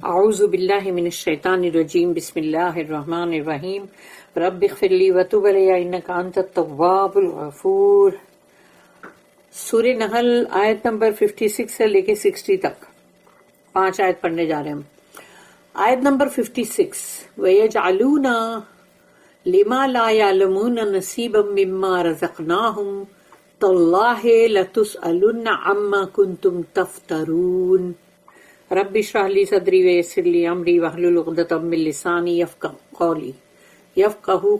اعوذ باللہ من الشیطان الرجیم بسم اللہ الرحمن الرحیم رب اغفر لی وتب علی انک انت التواب الغفور۔ سورہ نحل آیت نمبر 56 سے لے کے 60 تک 5 آیت پڑھنے جا رہے ہیں ہم۔ آیت نمبر 56 وَيَجْعَلُونَ لِمَا لَا يَعْلَمُونَ نَصِيبًا مِّمَّا رَزَقْنَاهُمْ تَاللَّهِ لَتُسْأَلُنَّ عَمَّا كُنتُمْ تَفْتَرُونَ۔ رب اشرح لی صدری ویسر لی امری واحلل عقدۃ من لسانی یفقہوا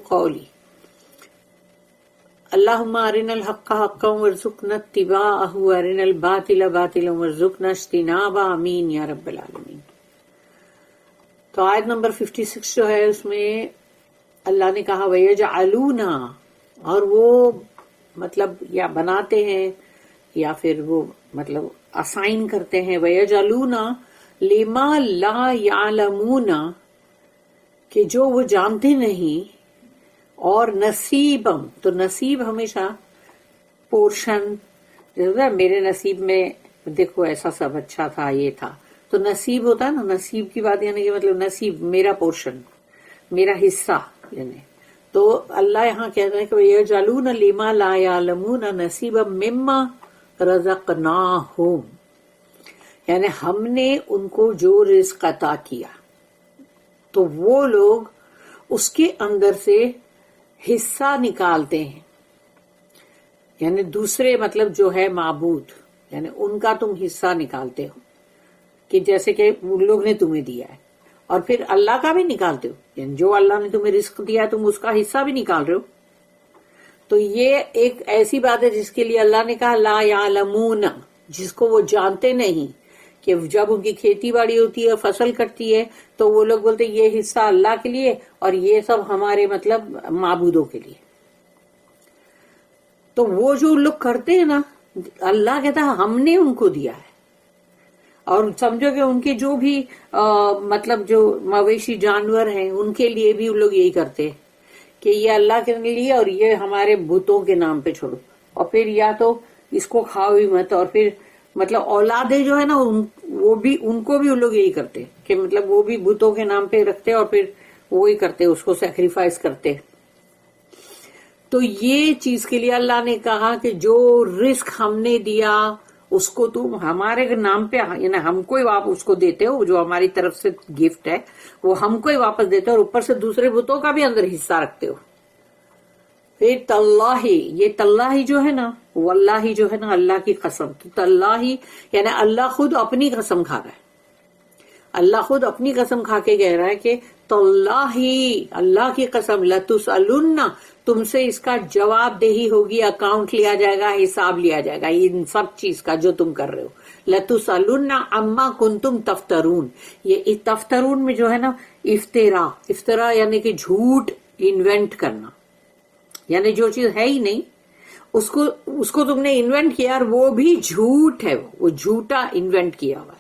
قولی۔ اللہم ارنا الحق حقا وارزقنا اتباعہ وارنا الباطل باطلا وارزقنا اجتنابہ، آمین یا رب العالمین۔ تو آیت نمبر 56 جو ہے اس میں اللہ نے کہا وَيَجْعَلُونَ، اور وہ مطلب یا بناتے ہیں یا پھر وہ مطلب اسائن کرتے ہیں، وَيَجْعَلُونَ لِمَا لَا يَعْلَمُونَ، کہ جو وہ جانتے نہیں، اور نصیبم، تو نصیب ہمیشہ پورشن، میرے نصیب میں دیکھو ایسا سب اچھا تھا، یہ تھا، تو نصیب ہوتا ہے نا، نصیب کی بات یعنی کہ مطلب نصیب میرا پورشن، میرا حصہ یعنی۔ تو اللہ یہاں کہتے ہیں کہ وَيَجْعَلُونَ لِمَا لَا يَعْلَمُونَ نَصِيبًا مِّمَّا رَزَقْنَاهُمْ، یعنی ہم نے ان کو جو رزق عطا کیا تو وہ لوگ اس کے اندر سے حصہ نکالتے ہیں، یعنی دوسرے مطلب جو ہے معبود، یعنی ان کا تم حصہ نکالتے ہو، کہ جیسے کہ ان لوگ نے تمہیں دیا ہے، اور پھر اللہ کا بھی نکالتے ہو، یعنی جو اللہ نے تمہیں رزق دیا ہے تم اس کا حصہ بھی نکال رہے ہو۔ تو یہ ایک ایسی بات ہے جس کے لیے اللہ نے کہا لا یعلمون، جس کو وہ جانتے نہیں، کہ جب ان کی کھیتی باڑی ہوتی ہے، فصل کٹتی ہے، تو وہ لوگ بولتے یہ حصہ اللہ کے لیے اور یہ سب ہمارے مطلب معبودوں کے لیے۔ تو وہ جو لوگ کرتے ہیں نا، اللہ کہتا ہے ہم نے ان کو دیا ہے، اور سمجھو کہ ان کے جو بھی مطلب جو مویشی جانور ہیں ان کے لیے بھی ان لوگ یہی کرتے ہیں کہ یہ اللہ کے لیے اور یہ ہمارے بتوں کے نام پہ چھوڑو، اور پھر یا تو اس کو کھاؤ ہی مت، اور پھر مطلب اولادیں جو ہے نا وہ بھی ان کو بھی ان لوگ یہی کرتے کہ مطلب وہ بھی بتوں کے نام پہ رکھتے اور پھر وہی کرتے، اس کو سیکریفائس کرتے۔ تو یہ چیز کے لیے اللہ نے کہا کہ جو رزق ہم نے دیا اس کو تم ہمارے نام پہ، یعنی ہم کو ہی آپ اس کو دیتے ہو، جو ہماری طرف سے گفٹ ہے وہ ہم کو ہی واپس دیتے ہو، اور اوپر سے دوسرے بتوں کا بھی اندر حصہ رکھتے ہو۔ پھر تاللہ، یہ تاللہ جو ہے نا، واللہ جو ہے نا اللہ کی قسم، تو تاللہ یعنی اللہ خود اپنی قسم کھا رہا ہے، اللہ خود اپنی قسم کھا کے کہہ رہا ہے کہ تاللہ، اللہ کی قسم، لتسألن، تم سے اس کا جواب دہی ہوگی، اکاؤنٹ لیا جائے گا، حساب لیا جائے گا ان سب چیز کا جو تم کر رہے ہو۔ لتسألن عما کنتم تفترون، یہ تفترون میں جو ہے نا افطرا یعنی کہ جھوٹ انوینٹ کرنا، یعنی جو چیز ہے ہی نہیں اس کو تم نے انوینٹ کیا، اور وہ بھی جھوٹ ہے، وہ جھوٹا انوینٹ کیا ہوا ہے۔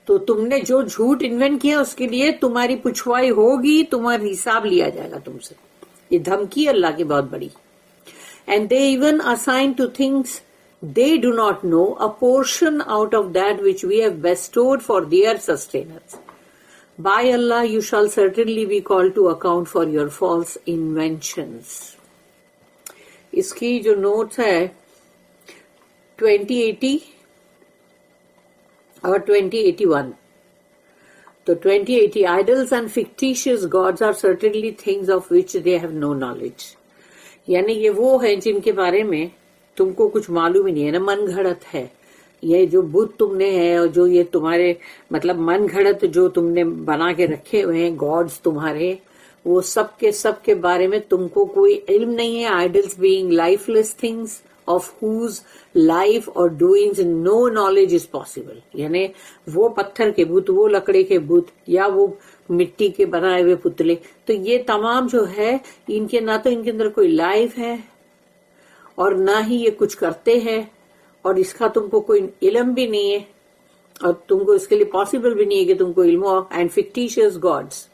تو تم نے جو جھوٹ انوینٹ کیا اس کے لیے تمہاری پچھوائی ہوگی، تمہارا حساب لیا جائے گا تم سے۔ یہ دھمکی اللہ کی بہت بڑی۔ And they even assign to things they do not know a portion out of that which we have bestowed for their sustenance. By Allah you shall certainly be called to account for your false inventions. اس کی جو notice ہے 2080 اور 2081، تو 2080 idols and fictitious gods are certainly things of which they have no knowledge، یعنی یہ وہ ہیں جن کے بارے میں تم کو کچھ معلوم ہی نہیں ہے نا، من گھڑت ہے یہ جو بت تم نے ہے، اور جو یہ تمہارے مطلب من گھڑت جو تم نے بنا کے رکھے ہوئے ہیں گاڈز تمہارے، وہ سب کے بارے میں تم کو کوئی علم نہیں ہے۔ Idols being lifeless things of whose life اور doings no knowledge is possible, یعنی وہ پتھر کے بت، وہ لکڑی کے بت، یا وہ مٹی کے بنائے ہوئے پتلے، تو یہ تمام جو ہے ان کے نہ تو ان کے اندر کوئی لائف ہے اور نہ ہی یہ کچھ کرتے ہیں، اور اس کا تم کو کوئی علم بھی نہیں ہے، اور تم کو اس کے لیے پاسبل بھی نہیں ہے کہ تم کو علم ہو۔ اینڈ فکٹیشیس گاڈس،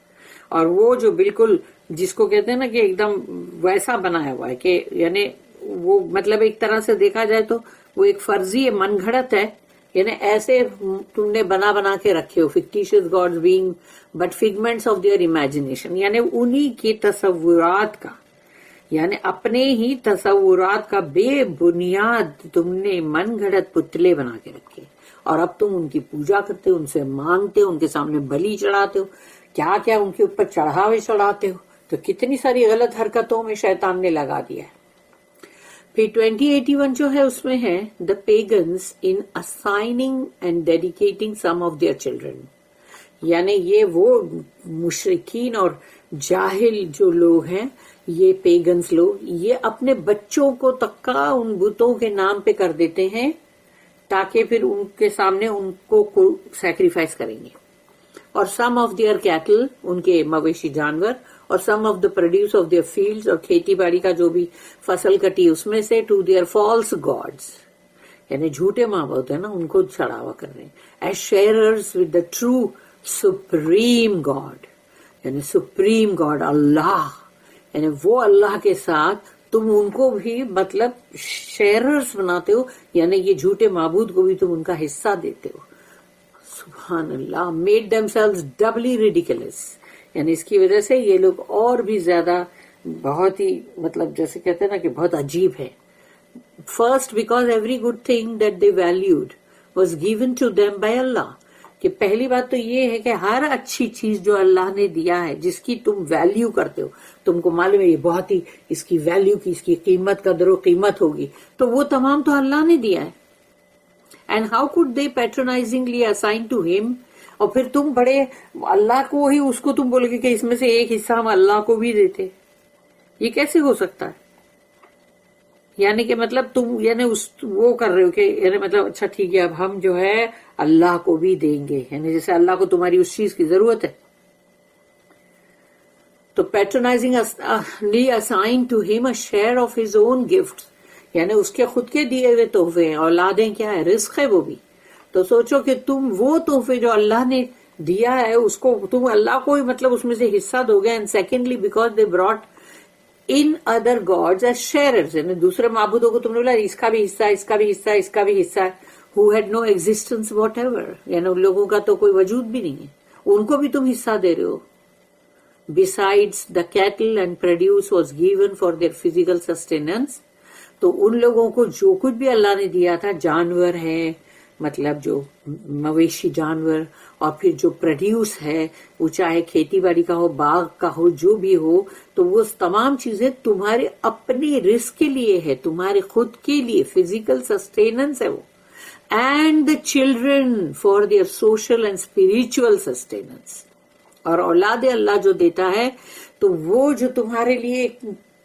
اور وہ جو بالکل جس کو کہتے ہیں نا کہ ایک دم ویسا بنایا ہوا ہے کہ یعنی وہ مطلب ایک طرح سے دیکھا جائے تو وہ ایک فرضی من گھڑت ہے، یعنی ایسے تم نے بنا بنا کے رکھے ہو, fictitious gods being but figments of their imagination, یعنی انہی کے تصورات کا, یعنی اپنے ہی تصورات کا بے بنیاد تم نے من گھڑت پتلے بنا کے رکھے, اور اب تم ان کی پوجا کرتے ہو, ان سے مانگتے ہو, ان کے سامنے بلی چڑھاتے ہو, کیا کیا ان کے اوپر چڑھاوے چڑھاتے ہو. تو کتنی ساری غلط حرکتوں میں شیطان نے لگا دیا ہے. پھر 2081 جو ہے اس میں ہے the pagans in assigning and dedicating some of their children, یعنی یہ وہ مشرکین اور جاہل جو لوگ ہیں, یہ پیگنس لوگ, یہ اپنے بچوں کو تکا ان بتوں کے نام پہ کر دیتے ہیں تاکہ پھر ان کے سامنے ان کو سیکریفائس کریں گے. اور سم آف دیئر کیٹل, ان کے مویشی جانور, اور some of the produce of their fields, اور کھیتی باڑی کا جو بھی فصل کٹی اس میں سے, ٹو دیئر فالس گاڈز, یعنی جھوٹے معبود ہیں نا, ان کو چڑھاوا کر رہے ہیں, as sharers with the true supreme god, یعنی سپریم گاڈ اللہ, یعنی وہ اللہ کے ساتھ تم ان کو بھی مطلب شیئررز بناتے ہو, یعنی یہ جھوٹے معبود کو بھی تم ان کا حصہ دیتے ہو. سبحان اللہ. میڈ themselves doubly ridiculous, یعنی اس کی وجہ سے یہ لوگ اور بھی زیادہ بہت ہی مطلب جیسے کہتے ہیں نا کہ بہت عجیب ہے. First because every good thing that they valued was given to them by Allah, کہ پہلی بات تو یہ ہے کہ ہر اچھی چیز جو اللہ نے دیا ہے جس کی تم ویلیو کرتے ہو, تم کو معلوم ہے یہ بہت ہی اس کی ویلیو کی, اس کی قیمت قدر و قیمت ہوگی, تو وہ تمام تو اللہ نے دیا ہے. And how could they patronizingly assign to him, اور پھر تم بڑے اللہ کو ہی اس کو تم بولو گے کہ اس میں سے ایک حصہ ہم اللہ کو بھی دیتے, یہ کیسے ہو سکتا ہے؟ یعنی کہ مطلب تم یعنی وہ کر رہے ہو کہ یعنی مطلب اچھا ٹھیک ہے اب ہم جو ہے اللہ کو بھی دیں گے, یعنی جیسے اللہ کو تمہاری اس چیز کی ضرورت ہے. تو پیٹرنائزنگ اسائن ٹو ہم a share of his own gift, یعنی اس کے خود کے دیے ہوئے تحفے ہیں, اولادیں کیا ہے, رزق ہے وہ بھی. تو سوچو کہ تم وہ تحفے جو اللہ نے دیا ہے اس کو تم اللہ کو ہی مطلب اس میں سے حصہ دو گے. And secondly because they brought in other gods as sharers, یعنی دوسرے معبودوں کو تم نے بولا اس کا بھی حصہ, اس کا بھی حصہ, اس کا بھی حصہ ہے, who had no existence whatever, یعنی ان لوگوں کا تو کوئی وجود بھی نہیں ہے, ان کو بھی تم حصہ دے رہے ہو. Besides the cattle and produce was given for their physical sustenance, تو ان لوگوں کو جو کچھ بھی اللہ نے دیا تھا, جانور ہے مطلب جو مویشی جانور, اور پھر جو پروڈیوس ہے وہ چاہے کھیتی باڑی کا ہو, باغ کا ہو, جو بھی ہو, تو وہ تمام چیزیں تمہارے اپنے رزق کے لیے ہے, تمہارے خود کے لیے فزیکل سسٹیننس ہے وہ. And the children for their social and spiritual sustenance, اور اولاد اللہ جو دیتا ہے تو وہ جو تمہارے لیے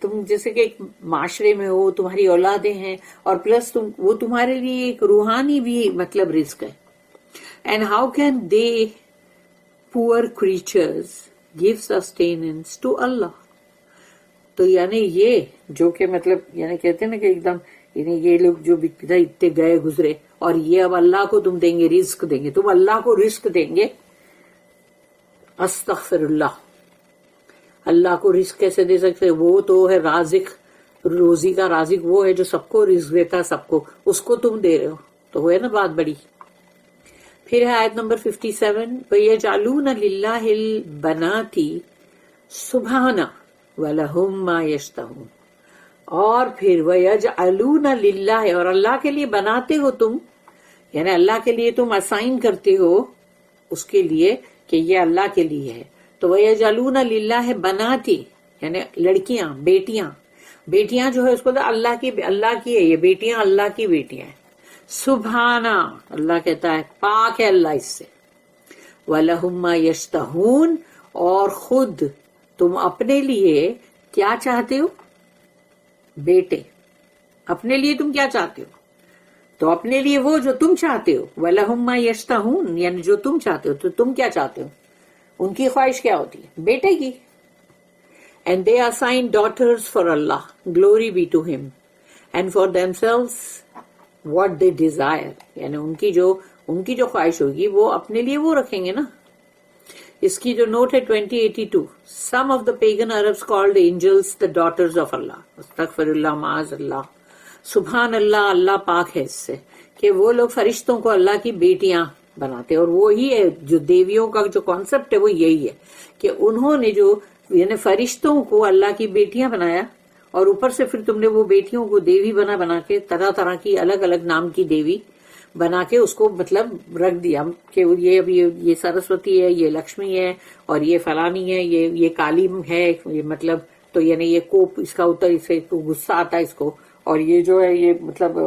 تم جیسے کہ ایک معاشرے میں ہو, تمہاری اولادیں ہیں, اور پلس وہ تمہارے لیے ایک روحانی بھی مطلب رزق ہے. اینڈ ہاؤ کین دے پور کریچرز گیو سسٹیننس ٹو اللہ, تو یعنی یہ جو کہ مطلب یعنی کہتے ہیں نا کہ ایک دم یعنی یہ لوگ جو اتنے گئے گزرے, اور یہ اب اللہ کو تم دیں گے, رزق دیں گے, تم اللہ کو رزق دیں گے. استغفر اللہ, اللہ کو رزق کیسے دے سکتے؟ وہ تو ہے رازق, روزی کا رازق وہ ہے جو سب کو رزق دیتا, سب کو, اس کو تم دے رہے ہو, تو وہ ہے نا بات بڑی. پھر ہے آیت نمبر 57, وَيَجْعَلُونَ لِلَّهِ الْبَنَاتِ سُبْحَانَهُ وَلَهُمْ مَا يَشْتَهُونَ, اور پھر وَيَجْعَلُونَ لِلَّهِ, اور اللہ کے لیے بناتے ہو تم, یعنی اللہ کے لیے تم اسائن کرتے ہو اس کے لیے کہ یہ اللہ کے لیے ہے. تو وَيَجْعَلُونَ لِلَّهِ بَنَاتِ, یعنی لڑکیاں, بیٹیاں جو ہے اس کو اللہ کی ہے, یہ بیٹیاں اللہ کی بیٹیاں ہیں. سبحانہ, اللہ کہتا ہے پاک ہے اللہ اس سے. وَلَهُمْ مَا يَشْتَهُونَ, اور خود تم اپنے لیے کیا چاہتے ہو؟ بیٹے. اپنے لیے تم کیا چاہتے ہو؟ تو اپنے لیے وہ جو تم چاہتے ہو. وَلَهُمْ مَا يَشْتَهُونَ, یعنی جو تم چاہتے ہو, تو تم کیا چاہتے ہو؟ ان کی خواہش کیا ہوتی ہے؟ بیٹے کی. And they assign daughters for Allah, glory be to him, and for themselves what they desire, یعنی ان کی جو خواہش ہوگی وہ اپنے لیے وہ رکھیں گے نا. اس کی جو نوٹ ہے 2082, some of the pagan Arabs called angels the daughters of Allah. استغفر اللہ, معاذ اللہ, سبحان اللہ, اللہ پاک ہے اس سے. کہ وہ لوگ فرشتوں کو اللہ کی بیٹیاں بناتے، اور وہی ہے جو دیویوں کا جو کانسیپٹ ہے وہ یہی ہے کہ انہوں نے جو یعنی فرشتوں کو اللہ کی بیٹیاں بنایا، اور اوپر سے پھر تم نے وہ بیٹیوں کو دیوی بنا کے طرح طرح کی الگ الگ نام کی دیوی بنا کے اس کو مطلب رکھ دیا کہ یہ ابھی یہ سرسوتی ہے، یہ لکشمی ہے، اور یہ فلانی ہے، یہ کالی ہے، یہ مطلب تو یعنی یہ کوپ اس کا اتر سے غصہ آتا ہے اس کو، اور یہ جو ہے یہ مطلب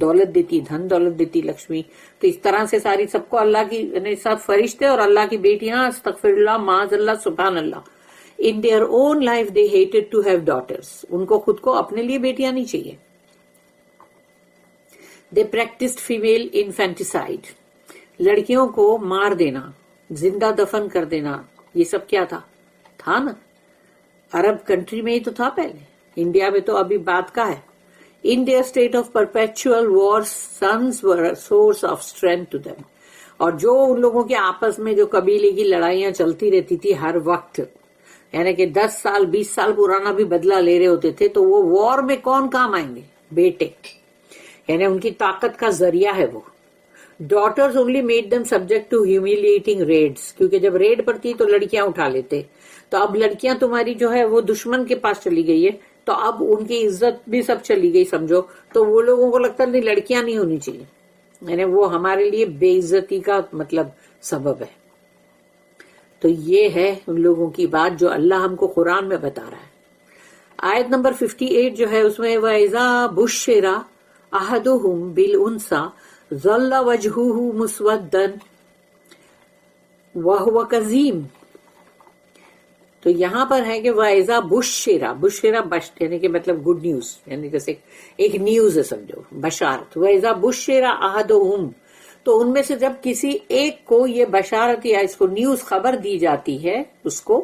دولت دیتی، دھن دولت دیتی لکشمی. تو اس طرح سے ساری سب کو اللہ کی یعنی سب فرشتے اور اللہ کی بیٹیاں، استغفر اللہ، معاذ اللہ، سبحان اللہ. In their own life they hated to have daughters. ان کو خود کو اپنے لیے بیٹیاں نہیں چاہیے. They practiced female infanticide. لڑکیوں کو مار دینا، زندہ دفن کر دینا، یہ سب کیا تھا نا. عرب کنٹری میں ہی تو تھا پہلے، انڈیا میں تو ابھی بات کا ہے. In their state of perpetual war, sons were a source of strength to them. اور جو ان لوگوں کے آپس میں جو قبیلے کی لڑائیاں چلتی رہتی تھی ہر وقت، یعنی کہ 10 سال 20 سال پرانا بھی بدلہ لے رہے ہوتے تھے، تو وہ وار میں کون کام آئیں گے؟ بیٹے، یعنی ان کی طاقت کا ذریعہ ہے وہ. Daughters only made them subject to humiliating raids, کیونکہ جب ریڈ پڑتی تو لڑکیاں اٹھا لیتے. تو اب لڑکیاں تمہاری جو ہے وہ دشمن کے پاس چلی گئی ہے، تو اب ان کی عزت بھی سب چلی گئی سمجھو. تو وہ لوگوں کو لگتا نہیں لڑکیاں نہیں ہونی چاہیے، یعنی وہ ہمارے لیے بے عزتی کا مطلب سبب ہے. تو یہ ہے ان لوگوں کی بات جو اللہ ہم کو قرآن میں بتا رہا ہے. آیت نمبر 58 جو ہے اس میں وَإِذَا بُشِّرَ أَحَدُهُمْ بِالْأُنثَىٰ ظَلَّ وَجْهُهُ مُسْوَدًّا وَهُوَ كَظِيمٌ. تو یہاں پر ہے کہ وَإِذَا بُشِّرَ، بُشِّرَ بشت یعنی کہ مطلب گڈ نیوز، یعنی جیسے ایک نیوز ہے سمجھو، بشارت. وَإِذَا بُشِّرَ أَحَدُهُمْ، تو ان میں سے جب کسی ایک کو یہ بشارت یا اس کو نیوز خبر دی جاتی ہے، اس کو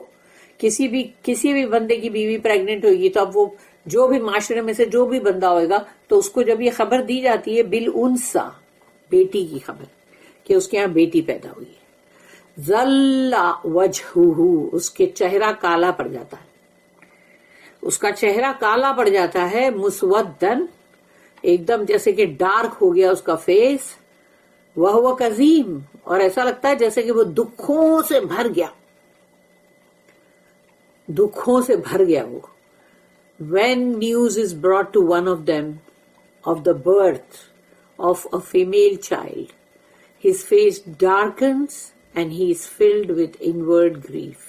کسی بھی بندے کی بیوی پریگننٹ ہوگی، تو اب وہ جو بھی معاشرے میں سے جو بھی بندہ ہوئے گا تو اس کو جب یہ خبر دی جاتی ہے بالانثیٰ، بیٹی کی خبر کہ اس کے یہاں بیٹی پیدا ہوئی ہے، ظل وجہہ، اس کے چہرہ کالا پڑ جاتا ہے، اس کا چہرہ کالا پڑ جاتا ہے، مسودن، ایک دم جیسے کہ ڈارک ہو گیا اس کا فیس، وہ کظیم، اور ایسا لگتا ہے جیسے کہ وہ دکھوں سے بھر گیا، دکھوں سے بھر گیا وہ. When news is brought to one of them of the birth of a female child, his face darkens and he is filled with inward grief.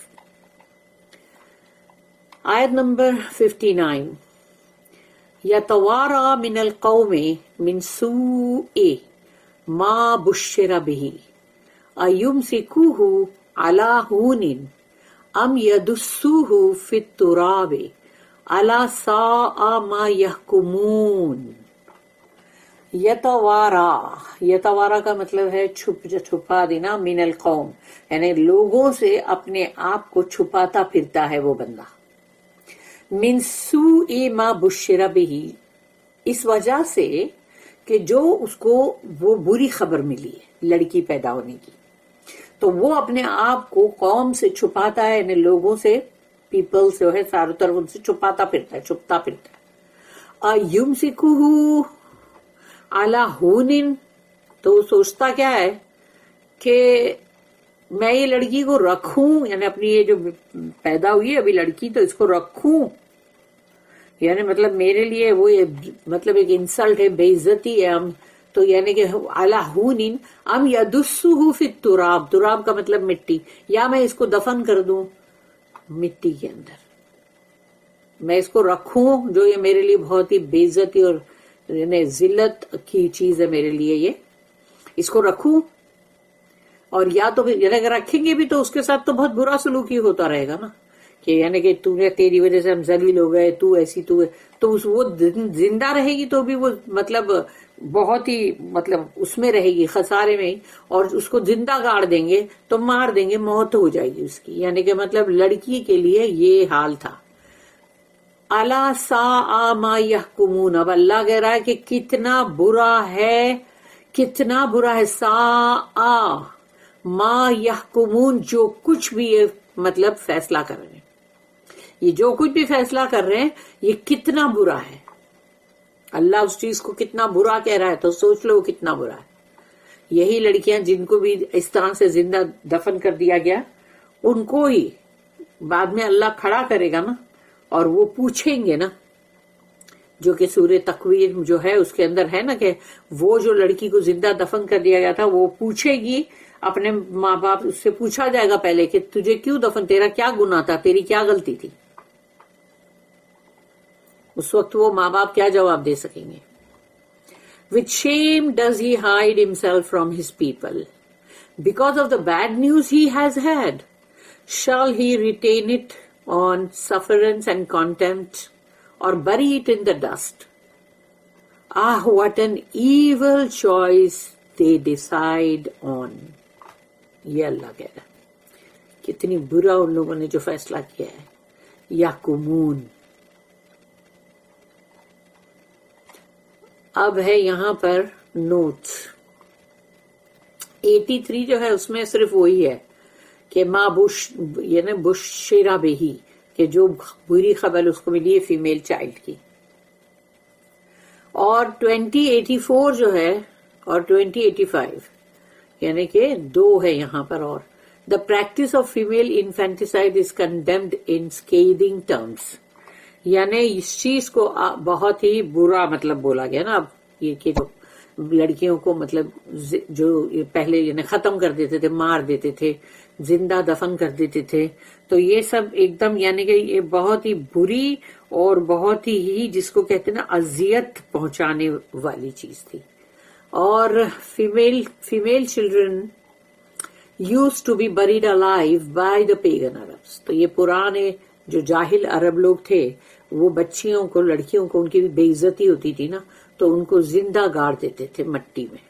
Ayat number 59. يَتَوَارَى مِنَ الْقَوْمِ مِنْ سُوءِ مَا بُشِّرَ بِهِ أَيُمْسِكُهُ عَلَى هُونٍ أَمْ يَدُسُّوهُ فِي التُّرَابِ أَلَا سَاءَ مَا يَحْكُمُونَ. یتوارا کا مطلب ہے چھپا دینا، من القوم یعنی لوگوں سے اپنے آپ کو چھپاتا پھرتا ہے وہ بندہ. من سوء ما بشر بہ، اس وجہ سے کہ جو اس کو وہ بری خبر ملی ہے لڑکی پیدا ہونے کی، تو وہ اپنے آپ کو قوم سے چھپاتا ہے، یعنی لوگوں سے، پیپل سے ہے چاروں طرف ان سے چھپاتا پھرتا ہے، چھپتا پھرتا ہے. یمسکہ علی ہون، تو سوچتا کیا ہے کہ میں یہ لڑکی کو رکھوں، یعنی اپنی یہ جو پیدا ہوئی ہے ابھی لڑکی، تو اس کو رکھوں، یعنی مطلب میرے لیے وہ مطلب ایک انسلٹ ہے، بے عزتی ہے. ہم تو یعنی کہ علی ہون ام یدسہ فی التراب، تراب کا مطلب مٹی، یا میں اس کو دفن کر دوں مٹی کے اندر، میں اس کو رکھوں جو یہ میرے لیے بہت ہی بے عزتی اور یعنی ذلت کی چیز ہے میرے لیے، یہ اس کو رکھوں. اور یا تو پھر اگر رکھیں گے بھی تو اس کے ساتھ تو بہت برا سلوک ہی ہوتا رہے گا نا، کہ یعنی کہ تیری وجہ سے ہم ذلیل ہو گئے، تو ایسی تو وہ زندہ رہے گی تو بھی وہ مطلب بہت ہی مطلب اس میں رہے گی، خسارے میں، اور اس کو زندہ گاڑ دیں گے تو مار دیں گے، موت ہو جائے گی اس کی. یعنی کہ مطلب لڑکی کے لیے یہ حال تھا. الا ساء ما یحکمون، اب اللہ کہہ رہا ہے کہ کتنا برا ہے، کتنا برا ہے، ساء ما یحکمون، جو کچھ بھی یہ مطلب فیصلہ کر رہے ہیں، یہ جو کچھ بھی فیصلہ کر رہے ہیں یہ کتنا برا ہے. اللہ اس چیز کو کتنا برا کہہ رہا ہے تو سوچ لو کتنا برا ہے. یہی لڑکیاں جن کو بھی اس طرح سے زندہ دفن کر دیا گیا ان کو ہی بعد میں اللہ کھڑا کرے گا نا اور وہ پوچھیں گے نا, جو کہ سورہ تکویر جو ہے اس کے اندر ہے نا کہ وہ جو لڑکی کو زندہ دفن کر دیا گیا تھا وہ پوچھے گی اپنے ماں باپ, اس سے پوچھا جائے گا پہلے کہ تجھے کیوں دفن, تیرا کیا گناہ تھا, تیری کیا غلطی تھی. اس وقت وہ ماں باپ کیا جواب دے سکیں گے. With shame does he hide himself from his people. Because of the bad news he has had, shall he retain it on sufferance and contempt, or bury it in the dust? Ah, what an evil choice they decide on. یہ اللہ کہہ رہا ہے کتنی برا ان لوگوں نے جو فیصلہ کیا ہے. یحکمون. اب ہے یہاں پر نوٹ 83 جو ہے اس میں صرف وہی ہے کہ ماں یعنی بشرا بہی, کہ جو بری خبر اس کو ملی ہے فیمیل چائلڈ کی. اور 2084 جو ہے اور 2085 یعنی کہ 2 ہے یہاں پر. اور the practice of female infanticide is condemned in scathing terms, یعنی اس چیز کو بہت ہی برا مطلب بولا گیا نا. اب یہ کہ جو لڑکیوں کو مطلب جو پہلے یعنی ختم کر دیتے تھے, مار دیتے تھے, زندہ دفن کر دیتے تھے, تو یہ سب ایک دم یعنی کہ یہ بہت ہی بری اور بہت ہی جس کو کہتے ہیں نا اذیت پہنچانے والی چیز تھی. اور female children used to be buried alive by the pagan Arabs. تو یہ پرانے جو جاہل عرب لوگ تھے وہ بچیوں کو, لڑکیوں کو ان کی بھی بے عزتی ہوتی تھی نا, تو ان کو زندہ گاڑ دیتے تھے مٹی میں.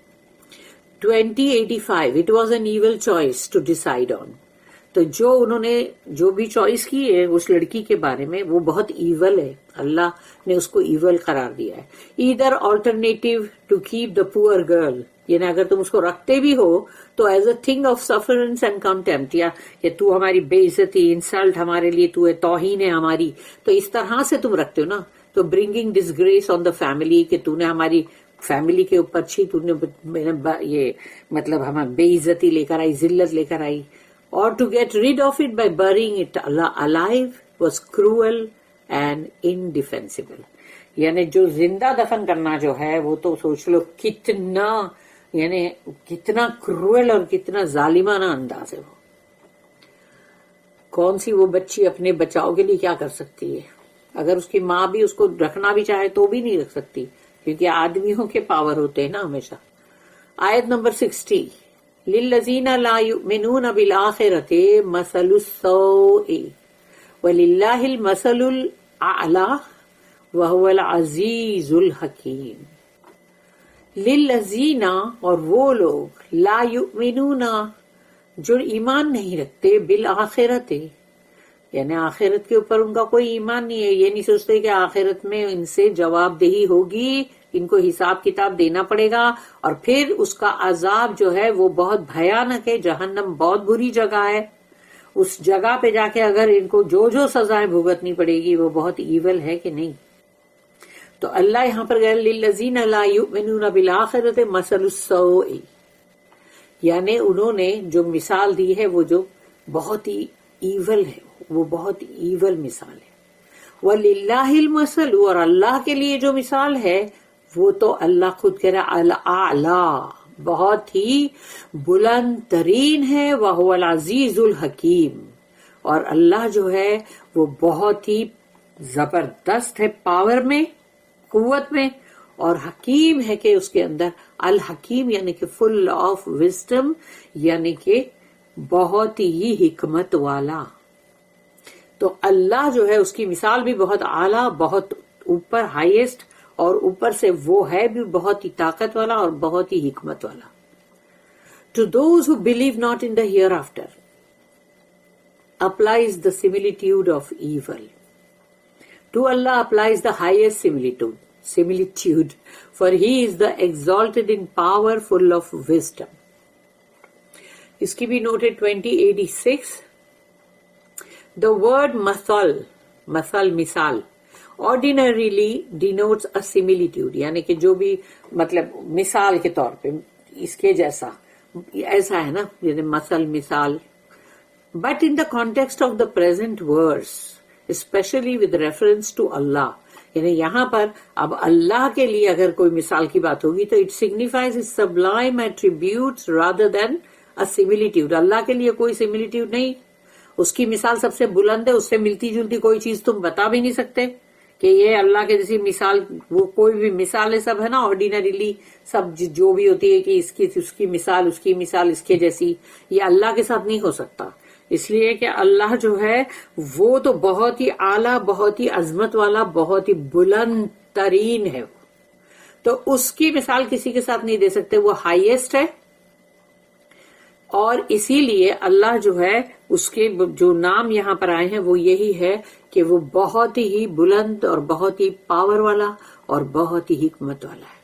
2085 it was an evil choice to decide on. تو جو انہوں نے جو بھی چوائس کی ہے اس لڑکی کے بارے میں وہ بہت ایول ہے, اللہ نے اس کو ایول قرار دیا ہے. Either alternative to keep the poor girl, یعنی اگر تم اس کو رکھتے بھی ہو تو as a thing of sufferance and contempt, یا کہ تو ہماری بے عزتی, انسلٹ ہمارے لیے, تو ہے توہین ہے ہماری, تو اس طرح سے تم رکھتے ہو نا, تو برنگنگ ڈسگریس آن دا فیملی, کہ تو نے ہماری فیملی کے اوپر تو نے یہ مطلب ہمیں بے عزتی لے کر آئی, ذلت لے کر آئی. Or to get rid of it by burying it alive was cruel and indefensible. یعنی جو زندہ دفن کرنا جو ہے وہ تو سوچ لو کتنا یعنی کتنا کروئل اور کتنا ظالمانہ انداز ہے. وہ کون سی وہ بچی اپنے بچاؤ کے لیے کیا کر سکتی ہے؟ اگر اس کی ماں بھی اس کو رکھنا بھی چاہے تو بھی نہیں رکھ سکتی, کیونکہ آدمیوں کے پاور ہوتے ہیں نا ہمیشہ. آیت نمبر 60 للذین لا یؤمنون بالآخرۃ مثل السوء وللہ المثل الاعلی وہو العزیز الحکیم. للذین, اور وہ لوگ, لا یؤمنون, جو ایمان نہیں رکھتے, بالآخرۃ, یعنی آخرت کے اوپر ان کا کوئی ایمان نہیں ہے. یہ نہیں سوچتے کہ آخرت میں ان سے جواب دہی ہوگی, ان کو حساب کتاب دینا پڑے گا, اور پھر اس کا عذاب جو ہے وہ بہت بھیانک ہے. جہنم بہت بری جگہ ہے, اس جگہ پہ جا کے اگر ان کو جو سزائیں بھگتنی پڑے گی وہ بہت ایول ہے کہ نہیں. تو اللہ یہاں پر گئے للذین لا یؤمنون بالآخرۃ مثل السوء, یعنی انہوں نے جو مثال دی ہے وہ جو بہت ہی ایول ہے, وہ بہت ایول مثال ہے. وَلِلَّهِ الْمَثَلُ, اور اللہ کے لیے جو مثال ہے وہ تو اللہ خود کہہ رہا الاعلی, بہت ہی بلند ترین ہے. وَهُوَ الْعَزِيزُ الْحَكِيمُ, اور اللہ جو ہے وہ بہت ہی زبردست ہے پاور میں, قوت میں, اور حکیم ہے کہ اس کے اندر الحکیم یعنی کہ فل آف وزڈم, یعنی کہ بہت ہی حکمت والا. تو اللہ جو ہے اس کی مثال بھی بہت اعلیٰ, بہت اوپر, ہائیسٹ, اور اوپر سے وہ ہے بھی بہت ہی طاقت والا اور بہت ہی حکمت والا. To those who believe not in the hereafter applies the similitude of evil. To Allah applies the highest similitude, for He is the exalted in power, full of wisdom. اس کی بھی نوٹڈ 2086. The word مثل مثال ordinarily denotes a سیملیٹیوڈ، یعنی کہ جو بھی مطلب مثال کے طور پہ اس کے جیسا، ایسا ہے نا، یعنی مثال. But in the context of the present verse especially with reference to Allah, یعنی یہاں پر اب اللہ کے لیے اگر کوئی مثال کی بات ہوگی تو it signifies sublime attributes rather than a similitude. اللہ کے لیے کوئی سیملیٹیوڈ نہیں، اس کی مثال سب سے بلند ہے، اس سے ملتی جلتی کوئی چیز تم بتا بھی نہیں سکتے کہ یہ اللہ کے جیسی مثال. وہ کوئی بھی مثالیں سب ہے نا آرڈینریلی سب جو بھی ہوتی ہے کہ اس کی مثال اس کے جیسی، یہ اللہ کے ساتھ نہیں ہو سکتا. اس لیے کہ اللہ جو ہے وہ تو بہت ہی اعلیٰ، بہت ہی عظمت والا، بہت ہی بلند ترین ہے، تو اس کی مثال کسی کے ساتھ نہیں دے سکتے، وہ ہائیسٹ ہے. اور اسی لیے اللہ جو ہے اس کے جو نام یہاں پر آئے ہیں وہ یہی ہے کہ وہ بہت ہی بلند اور بہت ہی پاور والا اور بہت ہی حکمت والا ہے.